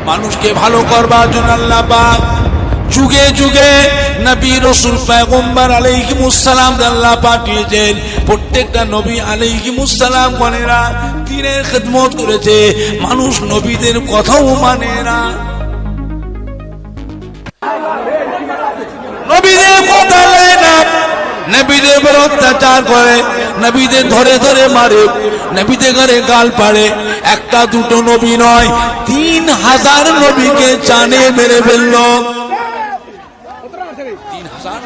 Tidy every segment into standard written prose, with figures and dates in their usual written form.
মানুষকে ভালো করবার জন্য আল্লাহ পাক যুগে যুগে নবী রাসূল পয়গম্বর আলাইহিমুস সালাম আল্লাহ পাঠিয়েছেন। প্রত্যেকটা নবী আলাইহিমুস সালাম গণেরা দ্বীনের খিদমত করেছে, মানুষ নবীদের কথাও মানে না, নবীদের কথা নেয় না, নবীদের উপর অত্যাচার করে, নবীদের ধরে ধরে মারে, নবীদের ঘরে গাল পাড়ে। একটা দুটো নবী নয়, 3000 নবীকে জানে মেরে ফেলল। 3000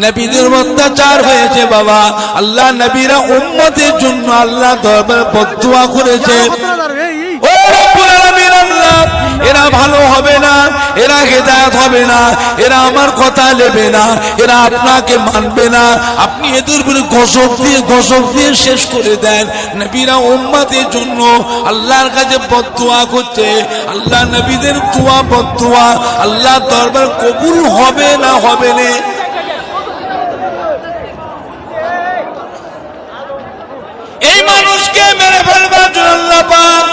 নবীদের অত্যাচার হয়েছে বাবা। আল্লাহ নবীরা উম্মতের জন্য আল্লাহ দরবারে বদদুয়া করেছে, ও রব্বুল আলামিন আল্লাহ, এরা ভালো হবে না, এরা হেদায়েত হবে না, এরা আমার কথা নেবে না, এরা আপনাকে মানবে না, আপনি এদের উপরে গজব দিয়ে শেষ করে দেন। নবীরা উম্মতের জন্য আল্লাহর কাছে বদদুয়া করছে। আল্লাহ নবীদের দোয়া বদদুয়া আল্লাহ দরবার কবুল হবে না, হবে না। এই মানুষকে মেরে ফেলবার জন্য আল্লাহ পাক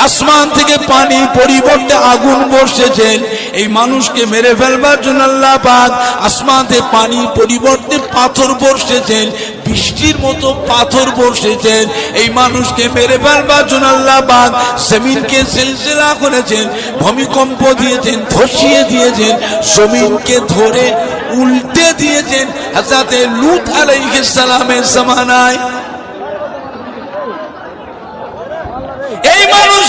আসমান থেকে পানি পরিবর্তে আগুন বর্ষেছেন। এই মানুষকে মেরে ফেলবার জন্য আল্লাহ পাক আসমান থেকে পানি পরিবর্তে পাথর বর্ষেছেন, বৃষ্টির মতো পাথর বর্ষেছেন। এই মানুষকে মেরে ফেলবার জন্য আল্লাহ পাক জমিনকে সিলসিলা করেছেন, ভূমিকম্প দিয়েছেন, ধসিয়ে দিয়েছেন, জমিনকে ধরে উল্টে দিয়েছেন। হযরত লূত আলাইহিস সালামের জামানায় এই মানুষ